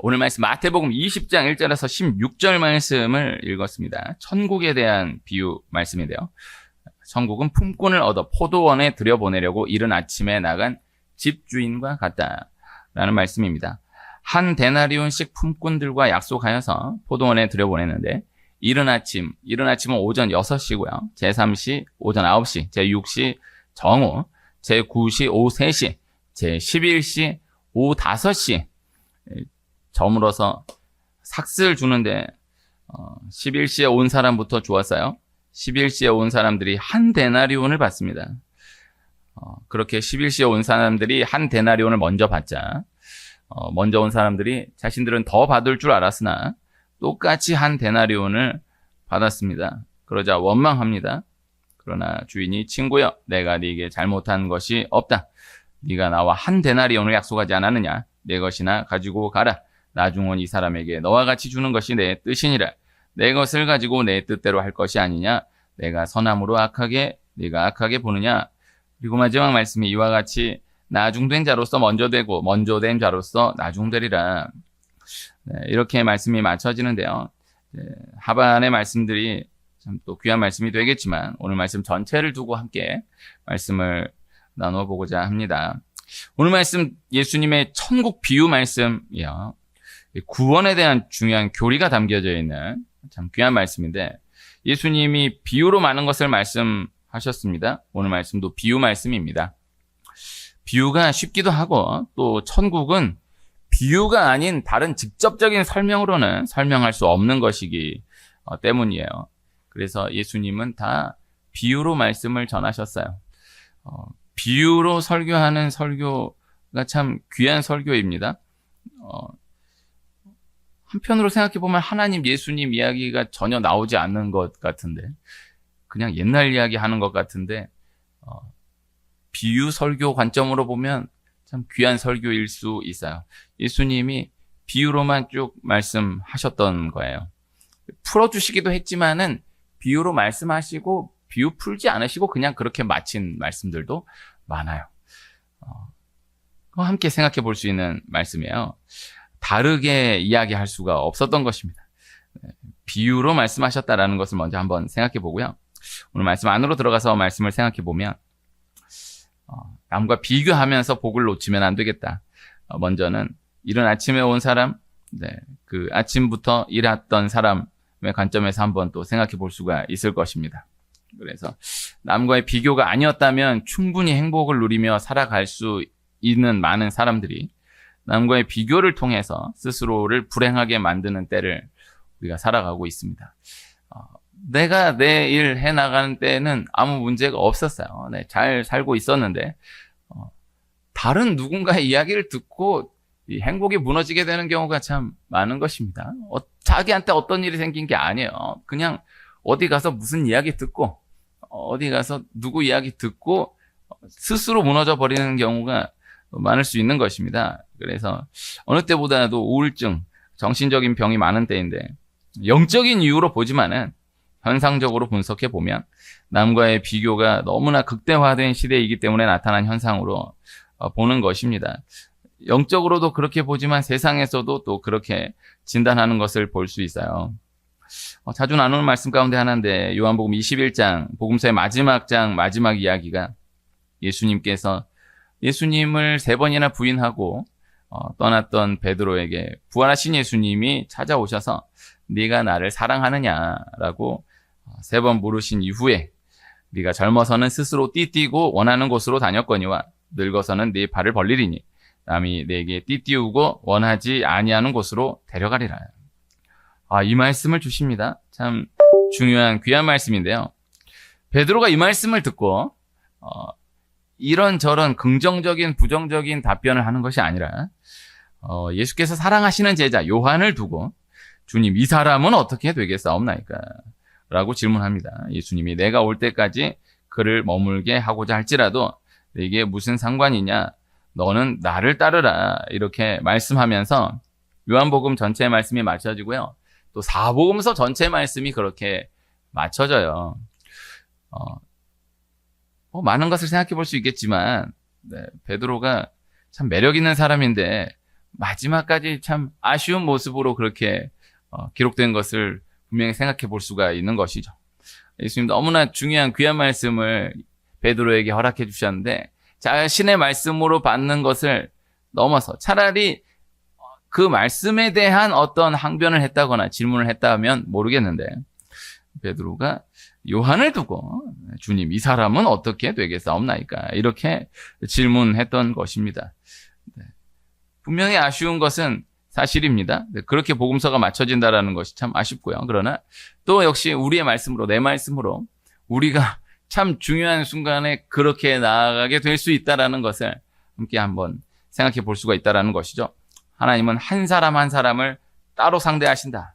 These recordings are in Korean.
오늘 말씀 마태복음 20장 1절에서 16절 말씀을 읽었습니다. 천국에 대한 비유 말씀인데요. 천국은 품꾼을 얻어 포도원에 들여보내려고 이른 아침에 나간 집주인과 같다라는 말씀입니다. 한 데나리온씩 품꾼들과 약속하여서 포도원에 들여보냈는데 이른 아침은 오전 6시고요. 제3시 오전 9시, 제6시 정오, 제9시 오후 3시, 제11시 오후 5시 저물어서 삭스를 주는데 11시에 온 사람부터 주었어요. 11시에 온 사람들이 한 데나리온을 받습니다. 그렇게 11시에 온 사람들이 한 데나리온을 먼저 받자 먼저 온 사람들이 자신들은 더 받을 줄 알았으나 똑같이 한 데나리온을 받았습니다. 그러자 원망합니다. 그러나 주인이 친구여 내가 네게 잘못한 것이 없다. 네가 나와 한 데나리온을 약속하지 않았느냐. 내 것이나 가지고 가라. 나중은 이 사람에게 너와 같이 주는 것이 내 뜻이니라. 내 것을 가지고 내 뜻대로 할 것이 아니냐. 내가 선함으로 네가 악하게 보느냐. 그리고 마지막 말씀이 이와 같이 나중된 자로서 먼저 되고 먼저 된 자로서 나중되리라. 이렇게 말씀이 맞춰지는데요. 하반의 말씀들이 참 또 귀한 말씀이 되겠지만 오늘 말씀 전체를 두고 함께 말씀을 나눠보고자 합니다. 오늘 말씀 예수님의 천국 비유 말씀이요. 구원에 대한 중요한 교리가 담겨져 있는 참 귀한 말씀인데 예수님이 비유로 많은 것을 말씀하셨습니다. 오늘 말씀도 비유 말씀입니다. 비유가 쉽기도 하고 또 천국은 비유가 아닌 다른 직접적인 설명으로는 설명할 수 없는 것이기 때문이에요. 그래서 예수님은 다 비유로 말씀을 전하셨어요. 비유로 설교하는 설교가 참 귀한 설교입니다. 한편으로 생각해보면 하나님, 예수님 이야기가 전혀 나오지 않는 것 같은데 그냥 옛날 이야기 하는 것 같은데 비유 설교 관점으로 보면 참 귀한 설교일 수 있어요. 예수님이 비유로만 쭉 말씀하셨던 거예요. 풀어주시기도 했지만은 비유로 말씀하시고 비유 풀지 않으시고 그냥 그렇게 마친 말씀들도 많아요. 함께 생각해 볼 수 있는 말씀이에요. 다르게 이야기할 수가 없었던 것입니다. 비유로 말씀하셨다라는 것을 먼저 한번 생각해 보고요. 오늘 말씀 안으로 들어가서 말씀을 생각해 보면 남과 비교하면서 복을 놓치면 안 되겠다. 먼저는 이른 아침에 온 사람, 그 아침부터 일했던 사람의 관점에서 한번 또 생각해 볼 수가 있을 것입니다. 그래서 남과의 비교가 아니었다면 충분히 행복을 누리며 살아갈 수 있는 많은 사람들이 남과의 비교를 통해서 스스로를 불행하게 만드는 때를 우리가 살아가고 있습니다. 내가 내 일 해나가는 때는 아무 문제가 없었어요. 잘 살고 있었는데 다른 누군가의 이야기를 듣고 이 행복이 무너지게 되는 경우가 참 많은 것입니다. 자기한테 어떤 일이 생긴 게 아니에요. 그냥 어디 가서 무슨 이야기 듣고 어디 가서 누구 이야기 듣고 스스로 무너져 버리는 경우가 많을 수 있는 것입니다. 그래서 어느 때보다도 우울증, 정신적인 병이 많은 때인데 영적인 이유로 보지만은 현상적으로 분석해 보면 남과의 비교가 너무나 극대화된 시대이기 때문에 나타난 현상으로 보는 것입니다. 영적으로도 그렇게 보지만 세상에서도 또 그렇게 진단하는 것을 볼 수 있어요. 자주 나누는 말씀 가운데 하나인데 요한복음 21장, 복음서의 마지막 장, 마지막 이야기가 예수님께서 예수님을 3번이나 부인하고 떠났던 베드로에게 부활하신 예수님이 찾아오셔서 네가 나를 사랑하느냐라고 3번 물으신 이후에 네가 젊어서는 스스로 띠띠고 원하는 곳으로 다녔거니와 늙어서는 네 발을 벌리리니 남이 네게 띠띠우고 원하지 아니하는 곳으로 데려가리라. 이 말씀을 주십니다. 참 중요한 귀한 말씀인데요. 베드로가 이 말씀을 듣고 이런저런 긍정적인 부정적인 답변을 하는 것이 아니라 예수께서 사랑하시는 제자 요한을 두고 주님 이 사람은 어떻게 되겠사옵나이까? 라고 질문합니다. 예수님이 내가 올 때까지 그를 머물게 하고자 할지라도 이게 무슨 상관이냐? 너는 나를 따르라. 이렇게 말씀하면서 요한복음 전체의 말씀이 맞춰지고요. 또 사복음서 전체 말씀이 그렇게 맞춰져요. 많은 것을 생각해 볼 수 있겠지만 베드로가 참 매력 있는 사람인데 마지막까지 참 아쉬운 모습으로 그렇게 기록된 것을 분명히 생각해 볼 수가 있는 것이죠. 예수님 너무나 중요한 귀한 말씀을 베드로에게 허락해 주셨는데 자신의 말씀으로 받는 것을 넘어서 차라리 그 말씀에 대한 어떤 항변을 했다거나 질문을 했다면 모르겠는데 베드로가 요한을 두고 주님 이 사람은 어떻게 되겠사옵나이까 이렇게 질문했던 것입니다. 분명히 아쉬운 것은 사실입니다. 그렇게 복음서가 맞춰진다라는 것이 참 아쉽고요. 그러나 또 역시 우리의 말씀으로 내 말씀으로 우리가 참 중요한 순간에 그렇게 나아가게 될 수 있다라는 것을 함께 한번 생각해 볼 수가 있다라는 것이죠. 하나님은 한 사람 한 사람을 따로 상대하신다.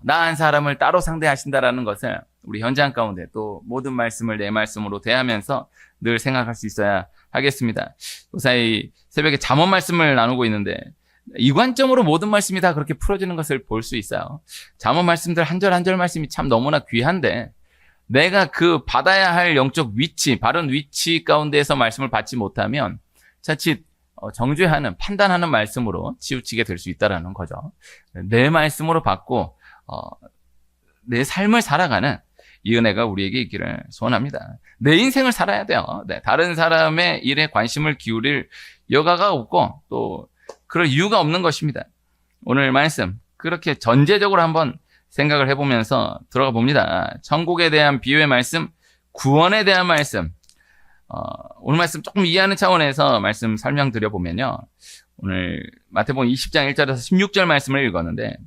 나 한 사람을 따로 상대하신다라는 것을 우리 현장 가운데 또 모든 말씀을 내 말씀으로 대하면서 늘 생각할 수 있어야 하겠습니다. 요사이 새벽에 잠언 말씀을 나누고 있는데 이 관점으로 모든 말씀이 다 그렇게 풀어지는 것을 볼 수 있어요. 잠언 말씀들 한 절 한 절 말씀이 참 너무나 귀한데 내가 그 받아야 할 영적 위치, 바른 위치 가운데에서 말씀을 받지 못하면 자칫 정죄하는, 판단하는 말씀으로 치우치게 될 수 있다는 거죠. 내 말씀으로 받고 내 삶을 살아가는 이 은혜가 우리에게 있기를 소원합니다. 내 인생을 살아야 돼요. 네, 다른 사람의 일에 관심을 기울일 여가가 없고 또 그럴 이유가 없는 것입니다. 오늘 말씀 그렇게 전제적으로 한번 생각을 해보면서 들어가 봅니다. 천국에 대한 비유의 말씀, 구원에 대한 말씀. 오늘 말씀 조금 이해하는 차원에서 말씀 설명드려보면요. 오늘 마태복음 20장 1절에서 16절 말씀을 읽었는데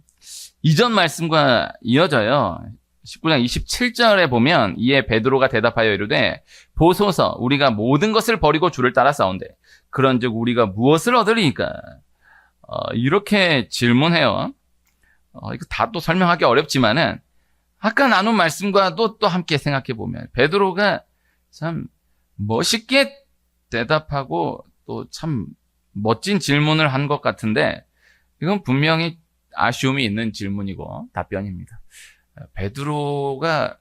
이전 말씀과 이어져요. 19장 27절에 보면 이에 베드로가 대답하여 이르되 보소서 우리가 모든 것을 버리고 주를 따라 싸운대 그런즉 우리가 무엇을 얻으리이까? 이렇게 질문해요. 이거 다 또 설명하기 어렵지만은 아까 나눈 말씀과도 또 함께 생각해 보면 베드로가 참 멋있게 대답하고 또 참 멋진 질문을 한 것 같은데 이건 분명히 아쉬움이 있는 질문이고 답변입니다. 베드로가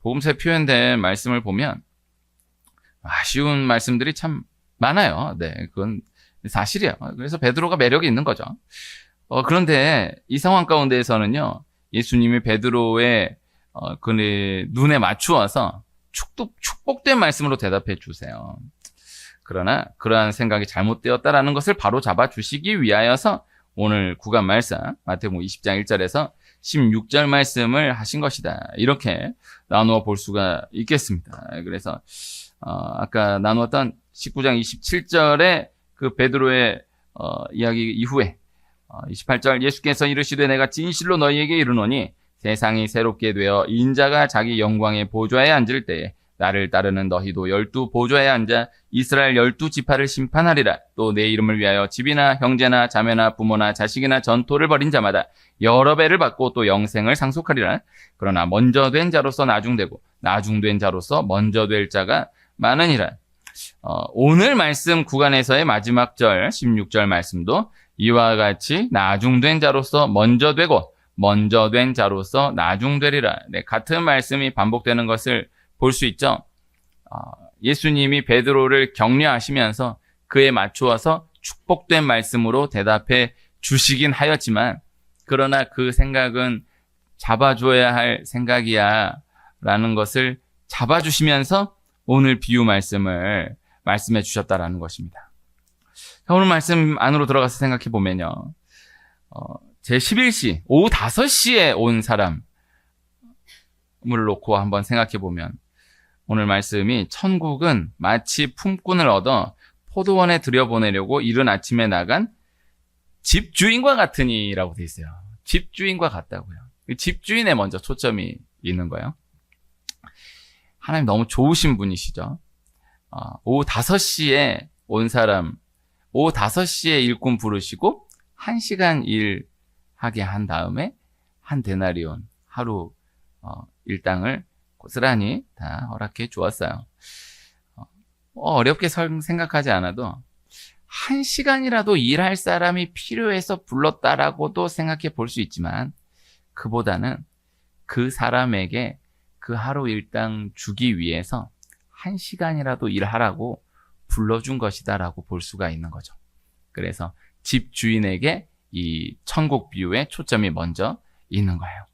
복음서에 표현된 말씀을 보면 아쉬운 말씀들이 참 많아요. 네, 그건 사실이에요. 그래서 베드로가 매력이 있는 거죠. 그런데 이 상황 가운데에서는요, 예수님이 베드로의 그 눈에 맞추어서 축복된 말씀으로 대답해 주세요. 그러나 그러한 생각이 잘못되었다라는 것을 바로 잡아 주시기 위하여서 오늘 구간 말씀 마태복음 20장 1절에서 16절 말씀을 하신 것이다. 이렇게 나누어 볼 수가 있겠습니다. 그래서 아까 나누었던 19장 27절에 그 베드로의 이야기 이후에 28절 예수께서 이르시되 내가 진실로 너희에게 이르노니 세상이 새롭게 되어 인자가 자기 영광의 보좌에 앉을 때에 나를 따르는 너희도 12 보좌에 앉아 이스라엘 12지파를 심판하리라. 또 내 이름을 위하여 집이나 형제나 자매나 부모나 자식이나 전토를 벌인 자마다 여러 배를 받고 또 영생을 상속하리라. 그러나 먼저 된 자로서 나중되고 나중된 자로서 먼저 될 자가 많으니라. 오늘 말씀 구간에서의 마지막 절 16절 말씀도 이와 같이 나중된 자로서 먼저 되고 먼저 된 자로서 나중되리라. 네, 같은 말씀이 반복되는 것을 볼 수 있죠. 예수님이 베드로를 격려하시면서 그에 맞추어서 축복된 말씀으로 대답해 주시긴 하였지만 그러나 그 생각은 잡아줘야 할 생각이야 라는 것을 잡아주시면서 오늘 비유 말씀을 말씀해 주셨다라는 것입니다. 오늘 말씀 안으로 들어가서 생각해 보면요. 제11시 오후 5시에 온 사람을 놓고 한번 생각해 보면 오늘 말씀이 천국은 마치 품꾼을 얻어 포도원에 들여보내려고 이른 아침에 나간 집주인과 같으니라고 돼 있어요. 집주인과 같다고요. 집주인에 먼저 초점이 있는 거예요. 하나님 너무 좋으신 분이시죠. 오후 5시에 온 사람, 오후 5시에 일꾼 부르시고 1시간 일하게 한 다음에 한 데나리온 하루 일당을 고스란히 다 허락해 주었어요. 어렵게 생각하지 않아도 1시간이라도 일할 사람이 필요해서 불렀다라고도 생각해 볼 수 있지만 그보다는 그 사람에게 그 하루 일당 주기 위해서 1시간이라도 일하라고 불러준 것이다라고 볼 수가 있는 거죠. 그래서 집 주인에게 이 천국 비유의 초점이 먼저 있는 거예요.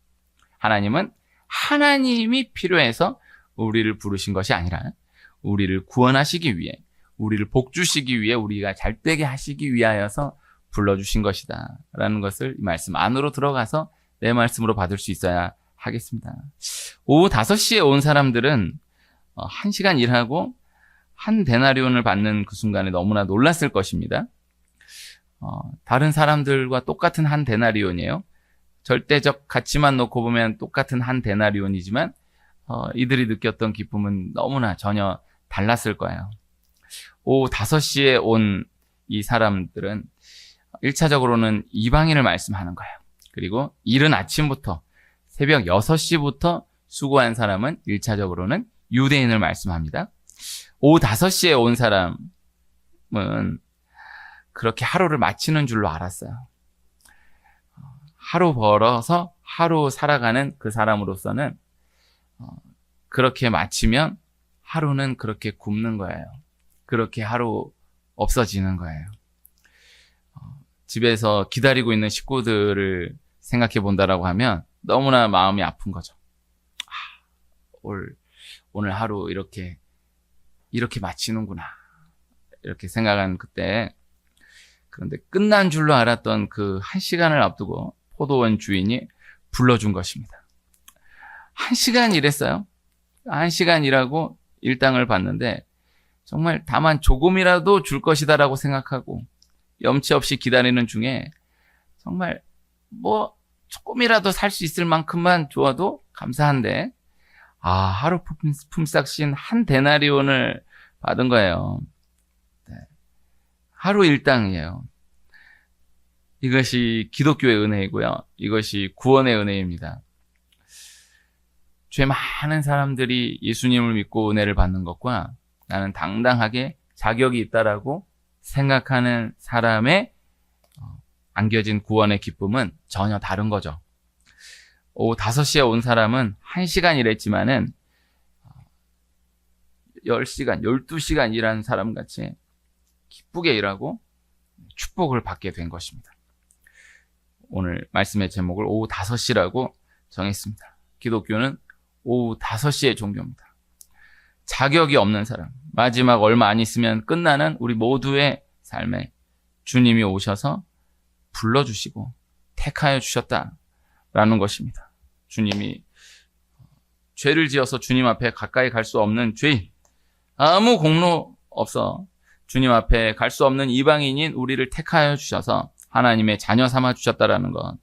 하나님은 하나님이 필요해서 우리를 부르신 것이 아니라 우리를 구원하시기 위해, 우리를 복주시기 위해, 우리가 잘되게 하시기 위하여서 불러주신 것이다 라는 것을 이 말씀 안으로 들어가서 내 말씀으로 받을 수 있어야 하겠습니다. 오후 5시에 온 사람들은 1시간 일하고 한 데나리온을 받는 그 순간에 너무나 놀랐을 것입니다. 다른 사람들과 똑같은 한 데나리온이에요. 절대적 가치만 놓고 보면 똑같은 한 데나리온이지만 이들이 느꼈던 기쁨은 너무나 전혀 달랐을 거예요. 오후 5시에 온 이 사람들은 1차적으로는 이방인을 말씀하는 거예요. 그리고 이른 아침부터 새벽 6시부터 수고한 사람은 1차적으로는 유대인을 말씀합니다. 오후 5시에 온 사람은 그렇게 하루를 마치는 줄로 알았어요. 하루 벌어서 하루 살아가는 그 사람으로서는 그렇게 마치면 하루는 그렇게 굶는 거예요. 그렇게 하루 없어지는 거예요. 집에서 기다리고 있는 식구들을 생각해 본다라고 하면 너무나 마음이 아픈 거죠. 오늘 하루 이렇게 마치는구나. 이렇게 생각한 그때, 그런데 끝난 줄로 알았던 그 1시간을 앞두고 포도원 주인이 불러준 것입니다. 1시간 일했어요. 1시간 일하고 일당을 받는데 정말 다만 조금이라도 줄 것이다라고 생각하고 염치 없이 기다리는 중에 정말 조금이라도 살 수 있을 만큼만 주어도 감사한데 하루 품삯 신 한 데나리온을 받은 거예요. 네. 하루 일당이에요. 이것이 기독교의 은혜이고요. 이것이 구원의 은혜입니다. 죄 많은 사람들이 예수님을 믿고 은혜를 받는 것과 나는 당당하게 자격이 있다라고 생각하는 사람의 안겨진 구원의 기쁨은 전혀 다른 거죠. 오후 5시에 온 사람은 1시간 일했지만은 10시간, 12시간 일한 사람같이 기쁘게 일하고 축복을 받게 된 것입니다. 오늘 말씀의 제목을 오후 5시라고 정했습니다. 기독교는 오후 5시의 종교입니다. 자격이 없는 사람, 마지막 얼마 안 있으면 끝나는 우리 모두의 삶에 주님이 오셔서 불러주시고 택하여 주셨다라는 것입니다. 주님이 죄를 지어서 주님 앞에 가까이 갈 수 없는 죄인, 아무 공로 없어 주님 앞에 갈 수 없는 이방인인 우리를 택하여 주셔서 하나님의 자녀 삼아 주셨다라는 것,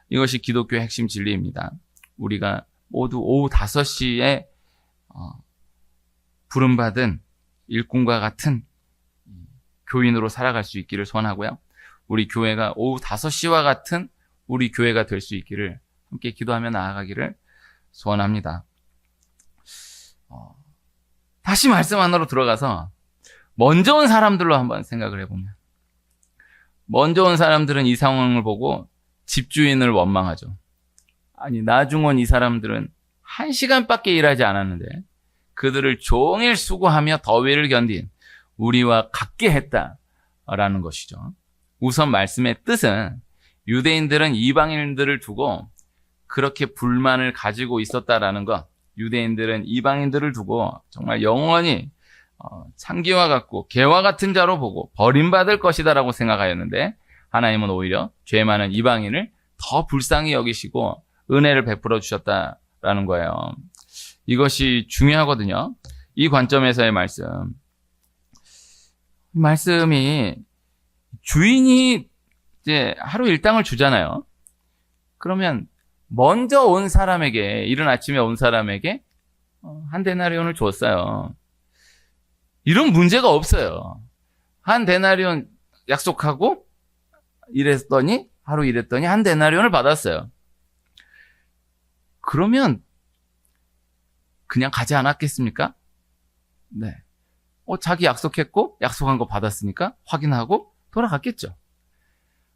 이것이 기독교의 핵심 진리입니다. 우리가 모두 오후 5시에 부름받은 일꾼과 같은 교인으로 살아갈 수 있기를 소원하고요. 우리 교회가 오후 5시와 같은 우리 교회가 될 수 있기를 함께 기도하며 나아가기를 소원합니다. 다시 말씀 안으로 들어가서 먼저 온 사람들로 한번 생각을 해보면, 먼저 온 사람들은 이 상황을 보고 집주인을 원망하죠. 아니, 나중 온 이 사람들은 1시간밖에 일하지 않았는데 그들을 종일 수고하며 더위를 견딘 우리와 같게 했다라는 것이죠. 우선 말씀의 뜻은 유대인들은 이방인들을 두고 그렇게 불만을 가지고 있었다라는 것, 유대인들은 이방인들을 두고 정말 영원히 창기와 같고 개와 같은 자로 보고 버림받을 것이다라고 생각하였는데, 하나님은 오히려 죄 많은 이방인을 더 불쌍히 여기시고 은혜를 베풀어 주셨다라는 거예요. 이것이 중요하거든요. 이 관점에서의 말씀이 주인이 이제 하루 일당을 주잖아요. 그러면 먼저 온 사람에게, 이른 아침에 온 사람에게 한 데나리온을 줬어요. 이런 문제가 없어요. 한 데나리온 약속하고 하루 일했더니 한 데나리온을 받았어요. 그러면 그냥 가지 않았겠습니까? 네. 자기 약속했고 약속한 거 받았으니까 확인하고 돌아갔겠죠.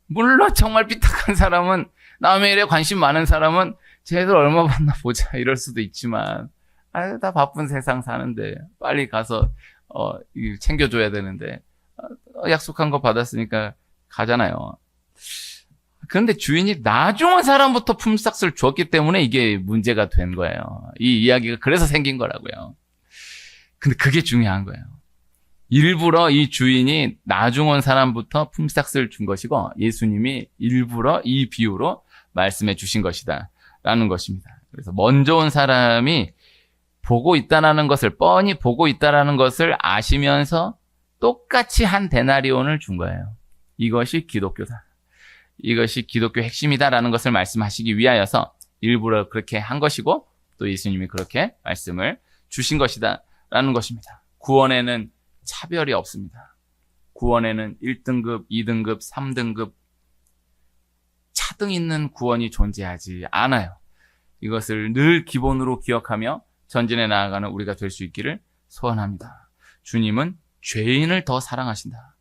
물론 정말 삐딱한 사람은, 남의 일에 관심 많은 사람은 쟤들 얼마 받나 보자 이럴 수도 있지만, 다 바쁜 세상 사는데 빨리 가서 챙겨줘야 되는데 약속한 거 받았으니까 가잖아요. 그런데 주인이 나중한 사람부터 품삯을 줬기 때문에 이게 문제가 된 거예요. 이 이야기가 그래서 생긴 거라고요. 근데 그게 중요한 거예요. 일부러 이 주인이 나중 온 사람부터 품삯을 준 것이고 예수님이 일부러 이 비유로 말씀해 주신 것이다 라는 것입니다. 그래서 먼저 온 사람이 보고 있다라는 것을, 뻔히 보고 있다라는 것을 아시면서 똑같이 한 데나리온을 준 거예요. 이것이 기독교다. 이것이 기독교 핵심이다라는 것을 말씀하시기 위하여서 일부러 그렇게 한 것이고 또 예수님이 그렇게 말씀을 주신 것이다 라는 것입니다. 구원에는 차별이 없습니다. 구원에는 1등급, 2등급, 3등급 차등 있는 구원이 존재하지 않아요. 이것을 늘 기본으로 기억하며 전진해 나아가는 우리가 될 수 있기를 소원합니다. 주님은 죄인을 더 사랑하신다.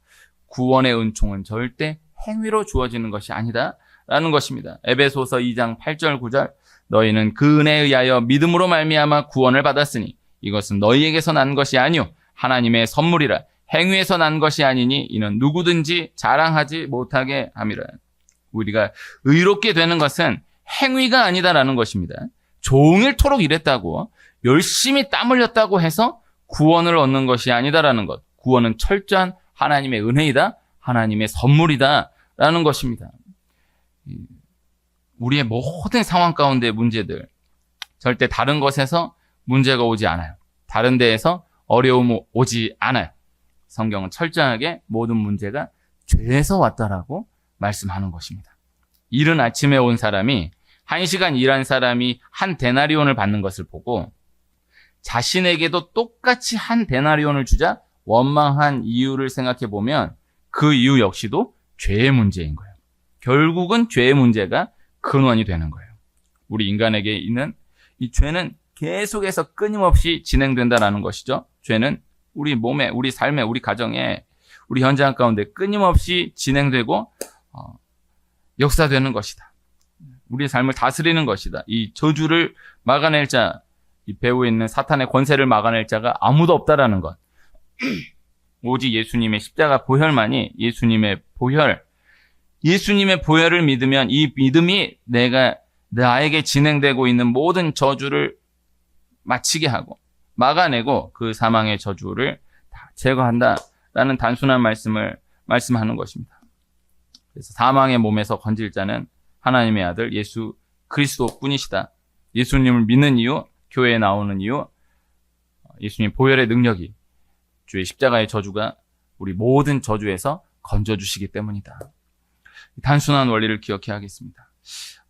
구원의 은총은 절대 행위로 주어지는 것이 아니다 라는 것입니다. 에베소서 2장 8절 9절 너희는 그 은혜에 의하여 믿음으로 말미암아 구원을 받았으니 이것은 너희에게서 난 것이 아니요 하나님의 선물이라. 행위에서 난 것이 아니니 이는 누구든지 자랑하지 못하게 함이라. 우리가 의롭게 되는 것은 행위가 아니다라는 것입니다. 종일토록 일했다고 열심히 땀 흘렸다고 해서 구원을 얻는 것이 아니다라는 것. 구원은 철저한 하나님의 은혜이다. 하나님의 선물이다 라는 것입니다. 우리의 모든 상황 가운데 문제들 절대 다른 것에서 문제가 오지 않아요. 다른 데에서 어려움 오지 않아요. 성경은 철저하게 모든 문제가 죄에서 왔다라고 말씀하는 것입니다. 이른 아침에 온 사람이 1시간 일한 사람이 한 데나리온을 받는 것을 보고 자신에게도 똑같이 한 데나리온을 주자 원망한 이유를 생각해 보면 그 이유 역시도 죄의 문제인 거예요. 결국은 죄의 문제가 근원이 되는 거예요. 우리 인간에게 있는 이 죄는 계속해서 끊임없이 진행된다라는 것이죠. 죄는 우리 몸에, 우리 삶에, 우리 가정에, 우리 현장 가운데 끊임없이 진행되고 역사되는 것이다. 우리의 삶을 다스리는 것이다. 이 저주를 막아낼 자, 이 배후에 있는 사탄의 권세를 막아낼 자가 아무도 없다라는 것. 오직 예수님의 십자가 보혈만이 예수님의 보혈을 믿으면 이 믿음이 나에게 진행되고 있는 모든 저주를 마치게 하고 막아내고 그 사망의 저주를 다 제거한다라는 단순한 말씀을 말씀하는 것입니다. 그래서 사망의 몸에서 건질 자는 하나님의 아들 예수 그리스도뿐이시다. 예수님을 믿는 이유, 교회에 나오는 이유, 예수님 보혈의 능력이 주의 십자가의 저주가 우리 모든 저주에서 건져주시기 때문이다. 단순한 원리를 기억해야 하겠습니다.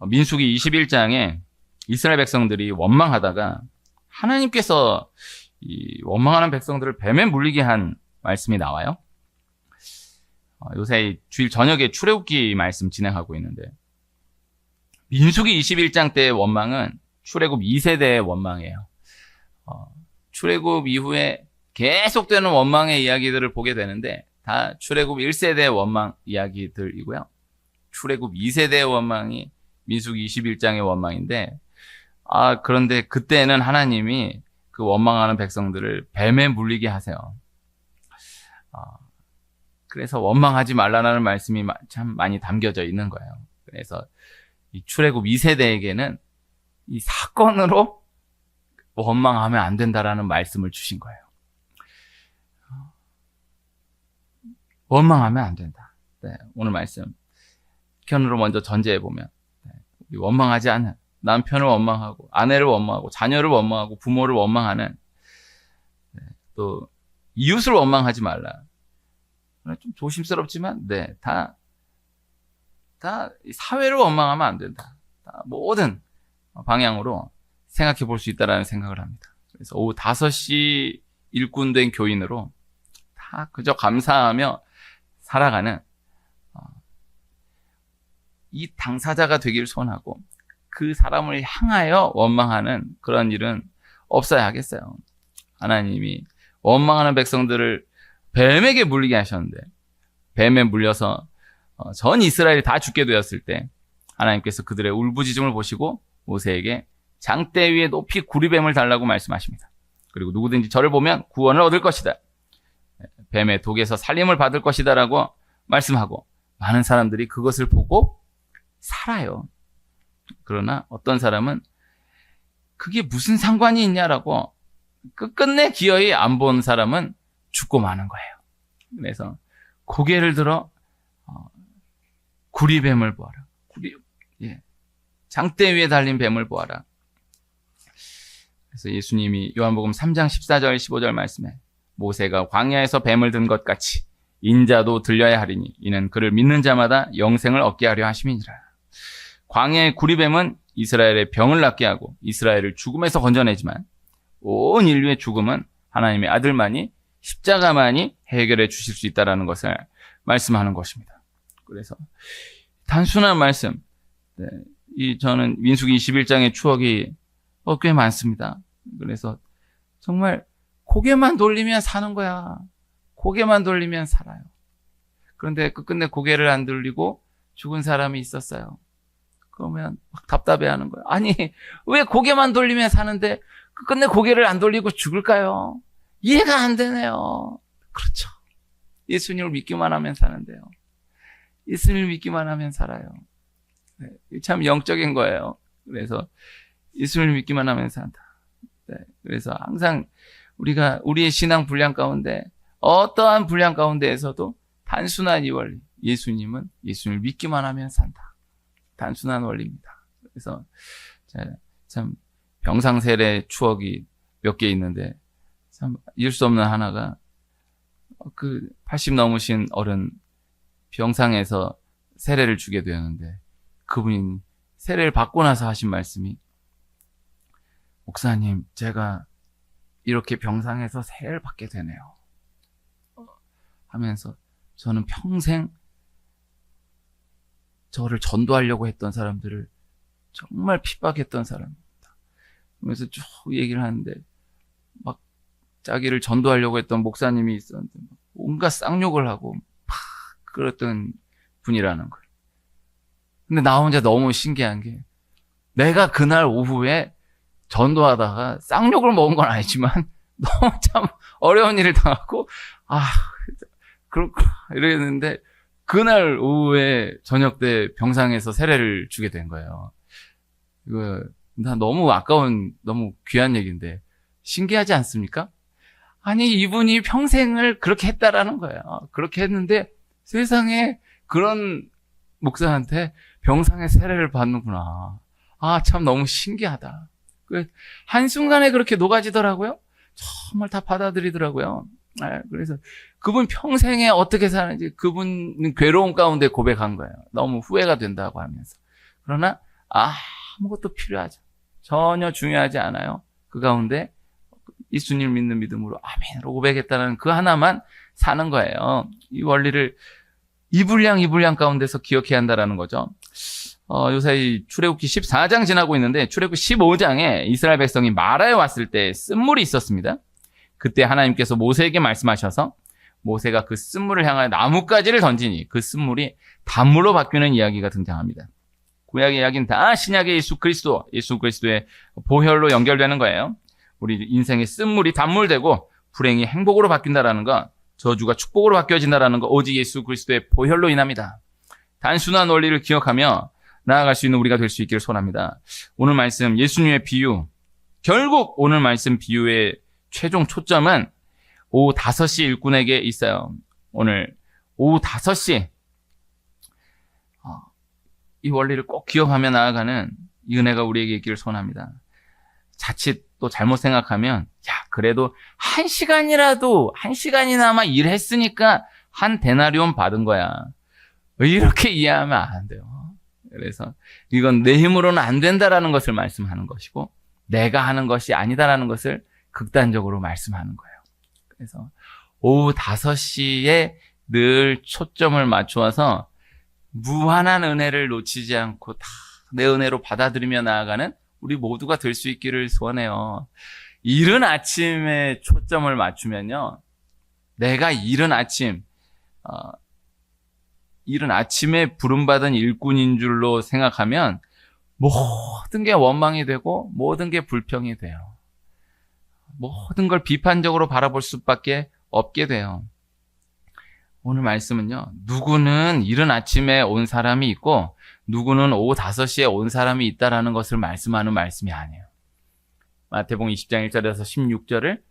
민수기 21장에 이스라엘 백성들이 원망하다가 하나님께서 이 원망하는 백성들을 뱀에 물리게 한 말씀이 나와요. 요새 주일 저녁에 출애굽기 말씀 진행하고 있는데 민수기 21장 때의 원망은 출애굽 2세대의 원망이에요. 출애굽 이후에 계속되는 원망의 이야기들을 보게 되는데 다 출애굽 1세대의 원망 이야기들이고요. 출애굽 2세대의 원망이 민수기 21장의 원망인데 그런데 그때는 하나님이 그 원망하는 백성들을 뱀에 물리게 하세요. 그래서 원망하지 말라는 말씀이 참 많이 담겨져 있는 거예요. 그래서 이 출애굽 2세대에게는 이 사건으로 원망하면 안 된다라는 말씀을 주신 거예요. 원망하면 안 된다. 네, 오늘 말씀 편으로 먼저 전제해 보면 우리 원망하지 않는 남편을 원망하고 아내를 원망하고 자녀를 원망하고 부모를 원망하는 또 이웃을 원망하지 말라. 좀 조심스럽지만 다 사회를 원망하면 안 된다. 다 모든 방향으로 생각해 볼 수 있다라는 생각을 합니다. 그래서 오후 5시 일꾼 된 교인으로 다 그저 감사하며 살아가는 이 당사자가 되기를 소원하고 그 사람을 향하여 원망하는 그런 일은 없어야 하겠어요. 하나님이 원망하는 백성들을 뱀에게 물리게 하셨는데 뱀에 물려서 전 이스라엘이 다 죽게 되었을 때 하나님께서 그들의 울부짖음을 보시고 모세에게 장대 위에 높이 구리뱀을 달라고 말씀하십니다. 그리고 누구든지 저를 보면 구원을 얻을 것이다. 뱀의 독에서 살림을 받을 것이다 라고 말씀하고 많은 사람들이 그것을 보고 살아요. 그러나 어떤 사람은 그게 무슨 상관이 있냐라고 끝끝내 기어이 안 본 사람은 죽고 마는 거예요. 그래서 고개를 들어 구리뱀을 보아라. 장대 위에 달린 뱀을 보아라. 그래서 예수님이 요한복음 3장 14절 15절 말씀에 모세가 광야에서 뱀을 든 것 같이 인자도 들려야 하리니 이는 그를 믿는 자마다 영생을 얻게 하려 하심이니라. 광야의 구리뱀은 이스라엘의 병을 낫게 하고 이스라엘을 죽음에서 건져내지만 온 인류의 죽음은 하나님의 아들만이 십자가만이 해결해 주실 수 있다는 것을 말씀하는 것입니다. 그래서 단순한 말씀, 저는 민수기 21장의 추억이 꽤 많습니다. 그래서 정말 고개만 돌리면 사는 거야. 고개만 돌리면 살아요. 그런데 끝끝내 고개를 안 돌리고 죽은 사람이 있었어요. 그러면 막 답답해하는 거예요. 아니, 왜 고개만 돌리면 사는데 끝끝내 고개를 안 돌리고 죽을까요? 이해가 안 되네요. 그렇죠. 예수님을 믿기만 하면 사는데요. 예수님을 믿기만 하면 살아요. 참 영적인 거예요. 그래서 예수님을 믿기만 하면 산다. 그래서 항상 우리가 우리의 신앙 분량 가운데 어떠한 분량 가운데에서도 단순한 이 원리, 예수님을 믿기만 하면 산다. 단순한 원리입니다. 그래서 참 병상세례 추억이 몇 개 있는데 참 잊을 수 없는 하나가 80 넘으신 어른 병상에서 세례를 주게 되었는데 그분이 세례를 받고 나서 하신 말씀이 목사님, 제가 이렇게 병상에서 세례를 받게 되네요. 하면서 저는 평생 저를 전도하려고 했던 사람들을 정말 핍박했던 사람입니다. 그러면서 쭉 얘기를 하는데 막 자기를 전도하려고 했던 목사님이 있었는데 온갖 쌍욕을 하고 막 그랬던 분이라는 거예요. 근데 나 혼자 너무 신기한 게 내가 그날 오후에 전도하다가 쌍욕을 먹은 건 아니지만 너무 참 어려운 일을 당하고 그렇구나 이랬는데 그날 오후에 저녁 때 병상에서 세례를 주게 된 거예요. 이거 나 너무 아까운 너무 귀한 얘기인데 신기하지 않습니까? 아니 이분이 평생을 그렇게 했다라는 거예요. 그렇게 했는데 세상에 그런 목사한테 병상에 세례를 받는구나. 참 너무 신기하다. 한순간에 그렇게 녹아지더라고요. 정말 다 받아들이더라고요. 그래서 그분 평생에 어떻게 사는지 그분은 괴로움 가운데 고백한 거예요. 너무 후회가 된다고 하면서. 그러나 아무것도 필요하지 전혀 중요하지 않아요. 그 가운데 예수님을 믿는 믿음으로 아멘으로 고백했다는 그 하나만 사는 거예요. 이 원리를 이 분량 가운데서 기억해야 한다는 거죠. 요새 출애굽기 14장 지나고 있는데 출애굽기 15장에 이스라엘 백성이 마라에 왔을 때 쓴물이 있었습니다. 그때 하나님께서 모세에게 말씀하셔서 모세가 그 쓴물을 향하여 나뭇가지를 던지니 그 쓴물이 단물로 바뀌는 이야기가 등장합니다. 구약의 이야기는 다 신약의 예수 그리스도의 보혈로 연결되는 거예요. 우리 인생의 쓴물이 단물되고 불행이 행복으로 바뀐다라는 것, 저주가 축복으로 바뀌어진다라는 것 오직 예수 그리스도의 보혈로 인합니다. 단순한 원리를 기억하며 나아갈 수 있는 우리가 될 수 있기를 소원합니다. 오늘 말씀 예수님의 비유, 결국 오늘 말씀 비유의 최종 초점은 오후 5시 일꾼에게 있어요. 오늘 오후 5시 이 원리를 꼭 기억하며 나아가는 이 은혜가 우리에게 있기를 소원합니다. 자칫 또 잘못 생각하면 그래도 1시간이나마 일했으니까 한 데나리온 받은 거야. 이렇게 이해하면 안 돼요. 그래서 이건 내 힘으로는 안 된다라는 것을 말씀하는 것이고 내가 하는 것이 아니다라는 것을 극단적으로 말씀하는 거예요. 그래서 오후 5시에 늘 초점을 맞추어서 무한한 은혜를 놓치지 않고 다 내 은혜로 받아들이며 나아가는 우리 모두가 될 수 있기를 소원해요. 이른 아침에 초점을 맞추면요. 내가 이른 아침에 부름받은 일꾼인 줄로 생각하면 모든 게 원망이 되고 모든 게 불평이 돼요. 모든 걸 비판적으로 바라볼 수밖에 없게 돼요. 오늘 말씀은요, 누구는 이른 아침에 온 사람이 있고 누구는 오후 5시에 온 사람이 있다라는 것을 말씀하는 말씀이 아니에요. 마태복음 20장 1절에서 16절을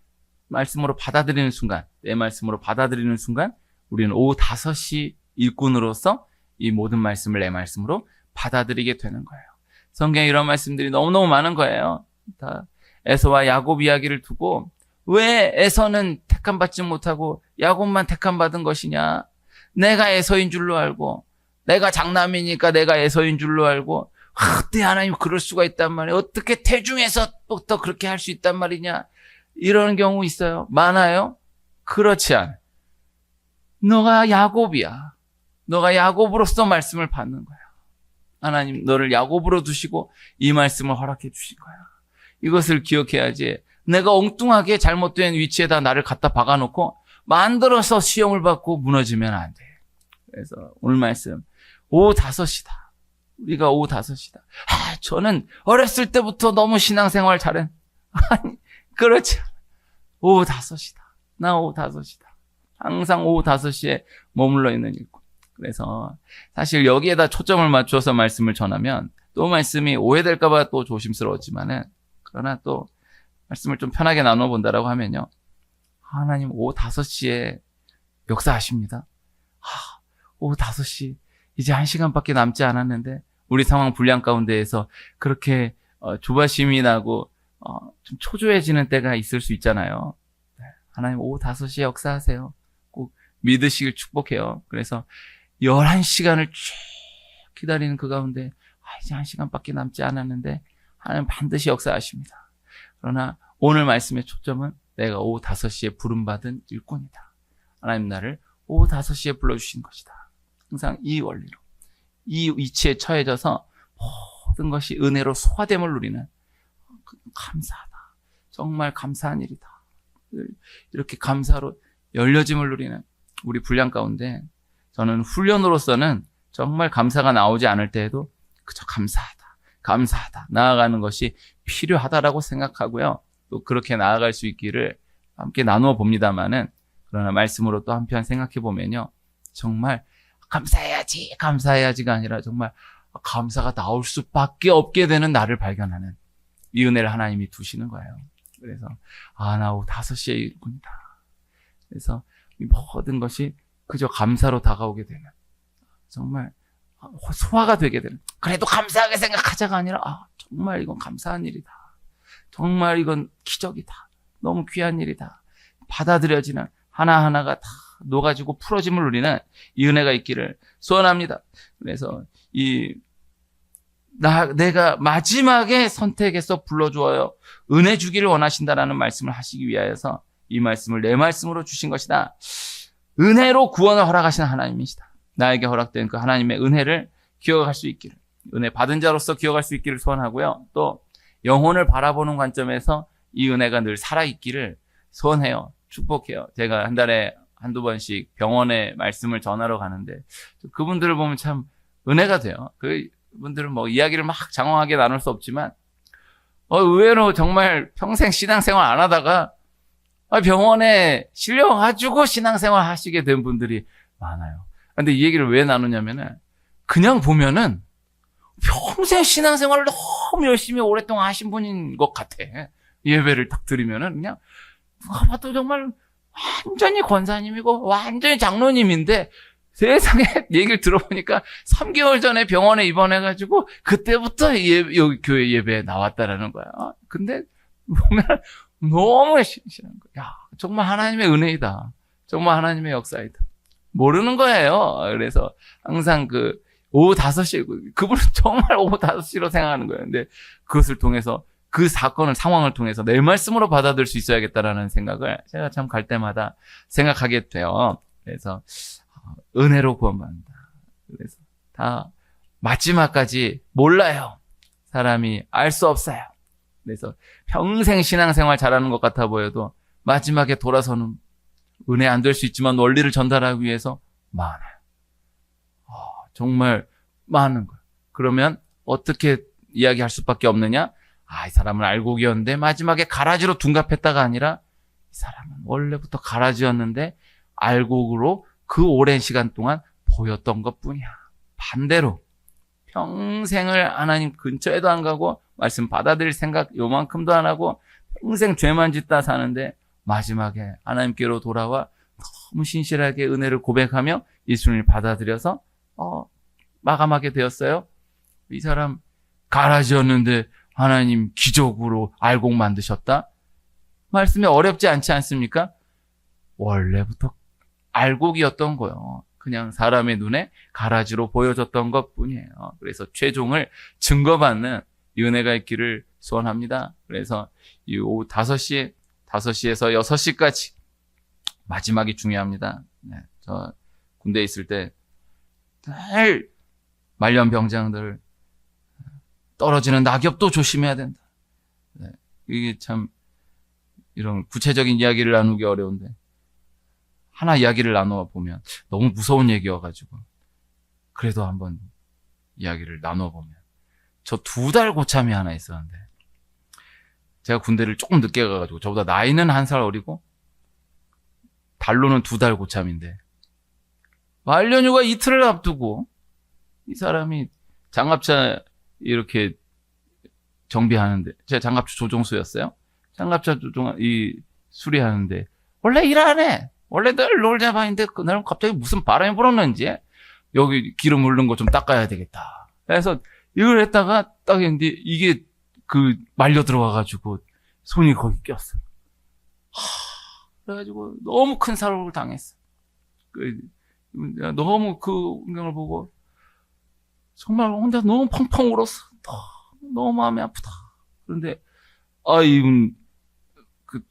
말씀으로 받아들이는 순간, 내 말씀으로 받아들이는 순간 우리는 오후 5시 일꾼으로서 이 모든 말씀을 내 말씀으로 받아들이게 되는 거예요. 성경에 이런 말씀들이 너무너무 많은 거예요. 다 에서와 야곱 이야기를 두고 왜 에서는 택함받지 못하고 야곱만 택함받은 것이냐? 내가 에서인 줄로 알고, 내가 장남이니까 내가 에서인 줄로 알고, 어떻게 하나님 그럴 수가 있단 말이야? 어떻게 태중에서부터 그렇게 할 수 있단 말이냐? 이런 경우 있어요. 많아요? 그렇지 않아. 너가 야곱이야. 너가 야곱으로서 말씀을 받는 거야. 하나님 너를 야곱으로 두시고 이 말씀을 허락해 주신 거야. 이것을 기억해야지. 내가 엉뚱하게 잘못된 위치에다 나를 갖다 박아놓고 만들어서 시험을 받고 무너지면 안 돼. 그래서 오늘 말씀 오후 5시다. 우리가 오후 5시다. 저는 어렸을 때부터 너무 신앙생활 잘해. 아니 그렇지 않아. 오후 5시다. 나 오후 5시다. 항상 오후 5시에 머물러 있는 일꾼. 그래서 사실 여기에다 초점을 맞춰서 말씀을 전하면 또 말씀이 오해될까봐 또 조심스러웠지만은, 그러나 또 말씀을 좀 편하게 나눠본다라고 하면요, 하나님 오후 5시에 역사하십니다. 오후 5시 이제 1시간밖에 남지 않았는데 우리 상황 불량 가운데에서 그렇게 조바심이 나고 좀 초조해지는 때가 있을 수 있잖아요. 하나님 오후 5시에 역사하세요. 꼭 믿으시길 축복해요. 그래서 11시간을 쭉 기다리는 그 가운데 이제 1시간밖에 남지 않았는데 하나님 반드시 역사하십니다. 그러나 오늘 말씀의 초점은 내가 오후 5시에 부름받은 일꾼이다. 하나님 나를 오후 5시에 불러주신 것이다. 항상 이 원리로, 이 위치에 처해져서 모든 것이 은혜로 소화됨을 누리는, 감사하다. 정말 감사한 일이다. 이렇게 감사로 열려짐을 누리는 우리 분량 가운데 저는 훈련으로서는 정말 감사가 나오지 않을 때에도 그저 감사하다, 감사하다 나아가는 것이 필요하다라고 생각하고요. 또 그렇게 나아갈 수 있기를 함께 나누어 봅니다만은, 그러나 말씀으로 또 한편 생각해 보면요, 정말 감사해야지가 아니라 정말 감사가 나올 수밖에 없게 되는 나를 발견하는 이 은혜를 하나님이 두시는 거예요. 그래서 나 오후 5시에 일꾼이다. 그래서 이 모든 것이 그저 감사로 다가오게 되는, 정말 소화가 되게 되는, 그래도 감사하게 생각하자가 아니라 정말 이건 감사한 일이다. 정말 이건 기적이다. 너무 귀한 일이다. 받아들여지는 하나하나가 다 녹아지고 풀어짐을 누리는 이 은혜가 있기를 소원합니다. 그래서 내가 마지막에 선택해서 불러주어요. 은혜 주기를 원하신다라는 말씀을 하시기 위하여서 이 말씀을 내 말씀으로 주신 것이다. 은혜로 구원을 허락하신 하나님이시다. 나에게 허락된 그 하나님의 은혜를 기억할 수 있기를, 은혜 받은 자로서 기억할 수 있기를 소원하고요. 또 영혼을 바라보는 관점에서 이 은혜가 늘 살아있기를 소원해요. 축복해요. 제가 한 달에 한두 번씩 병원에 말씀을 전하러 가는데 그분들을 보면 참 은혜가 돼요. 그분들은 뭐 이야기를 막 장황하게 나눌 수 없지만 의외로 정말 평생 신앙생활 안 하다가 병원에 실려가지고 신앙생활 하시게 된 분들이 많아요. 근데 이 얘기를 왜 나누냐면은 그냥 보면은 평생 신앙생활을 너무 열심히 오랫동안 하신 분인 것 같아. 예배를 딱 드리면은 그냥 누가 봐도 정말 완전히 권사님이고 완전히 장로님인데 세상에 얘기를 들어보니까 3개월 전에 병원에 입원해가지고 그때부터 여기 교회 예배에 나왔다라는 거야. 근데 보면 너무 신기한 거야. 정말 하나님의 은혜이다. 정말 하나님의 역사이다. 모르는 거예요. 그래서 항상 오후 5시, 그분은 정말 오후 5시로 생각하는 거예요. 근데 그것을 통해서 그 사건을, 상황을 통해서 내 말씀으로 받아들일 수 있어야겠다라는 생각을 제가 참 갈 때마다 생각하게 돼요. 그래서 은혜로 구원받는다. 그래서 다 마지막까지 몰라요. 사람이 알 수 없어요. 그래서 평생 신앙생활 잘하는 것 같아 보여도 마지막에 돌아서는 은혜 안 될 수 있지만 원리를 전달하기 위해서 많아요. 정말 많은 거예요. 그러면 어떻게 이야기할 수밖에 없느냐? 이 사람을 알곡이었는데 마지막에 가라지로 둔갑했다가 아니라 이 사람은 원래부터 가라지였는데 알곡으로 그 오랜 시간 동안 보였던 것뿐이야. 반대로 평생을 하나님 근처에도 안 가고 말씀 받아들일 생각 요만큼도 안 하고 평생 죄만 짓다 사는데 마지막에 하나님께로 돌아와 너무 신실하게 은혜를 고백하며 예수님을 받아들여서 마감하게 되었어요. 이 사람 가라지였는데 하나님 기적으로 알곡 만드셨다? 말씀이 어렵지 않지 않습니까? 원래부터 알곡이었던 거예요. 그냥 사람의 눈에 가라지로 보여졌던 것뿐이에요. 그래서 최종을 증거받는 이 은혜가 있기를 소원합니다. 그래서 이 오후 5시에서 6시까지 마지막이 중요합니다. 네, 저 군대에 있을 때 늘 말년병장들 떨어지는 낙엽도 조심해야 된다. 네, 이게 참 이런 구체적인 이야기를 나누기 어려운데 하나 이야기를 나누어 보면 너무 무서운 얘기여가지고 그래도 한번 이야기를 나누어 보면 저 2달 고참이 하나 있었는데 제가 군대를 조금 늦게 가가지고 저보다 나이는 1살 어리고 달로는 2달 고참인데 말년휴가 이틀을 앞두고 이 사람이 장갑차 이렇게 정비하는데 제가 장갑차 조종수였어요. 장갑차 수리하는데 원래 일 안 해. 원래 늘 놀자마인데 그날 갑자기 무슨 바람이 불었는지 여기 기름 흐른 거 좀 닦아야 되겠다. 그래서 이걸 했다가 딱 했는데 이게 말려 들어가가지고 손이 거기 꼈어요. 그래가지고 너무 큰 사고를 당했어. 너무 그 풍경을 보고 정말 혼자 너무 펑펑 울었어. 너무 마음이 아프다. 그런데 이분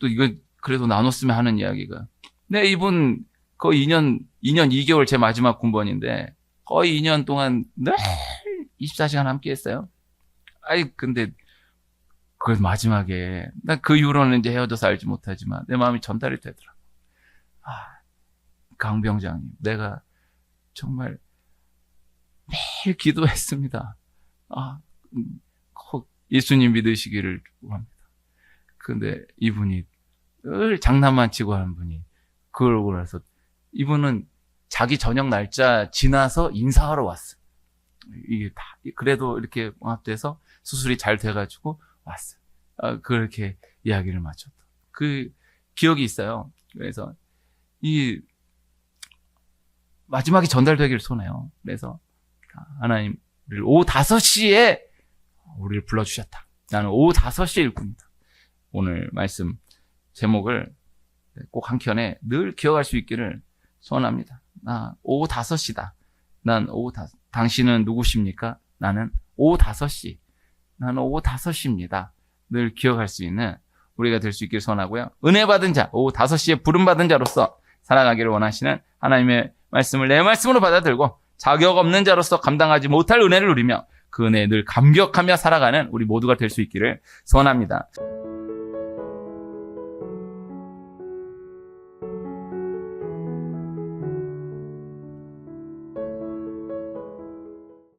또 이거 그래도 나눴으면 하는 이야기가 네, 이분 거의 2년 2개월 제 마지막 군번인데 거의 2년 동안 늘 24시간 함께 했어요. 근데 그 마지막에 난 그 이후로는 이제 헤어져서 알지 못하지만 내 마음이 전달이 되더라고. 강병장님, 내가 정말 매일 기도했습니다. 꼭 예수님 믿으시기를 축복합니다. 근데 이분이 늘 장난만 치고 하는 분이 그러고 나서 이분은 자기 저녁 날짜 지나서 인사하러 왔어. 이게 다 그래도 이렇게 봉합돼서 수술이 잘 돼가지고 왔어. 그렇게 이야기를 마쳤다. 그 기억이 있어요. 그래서 이 마지막에 전달되기를 소원해요. 그래서 하나님 오후 5시에 우리를 불러주셨다. 나는 오후 5시에 일꾼이다. 오늘 말씀 제목을 꼭 한켠에 늘 기억할 수 있기를 소원합니다. 나 오후 5시다. 난 오후 5시. 당신은 누구십니까? 나는 오후 5시. 나는 오후 5시입니다. 늘 기억할 수 있는 우리가 될 수 있기를 소원하고요. 은혜 받은 자, 오후 5시에 부름 받은 자로서 살아가기를 원하시는 하나님의 말씀을 내 말씀으로 받아들고 자격 없는 자로서 감당하지 못할 은혜를 누리며 그 은혜에 늘 감격하며 살아가는 우리 모두가 될 수 있기를 소원합니다.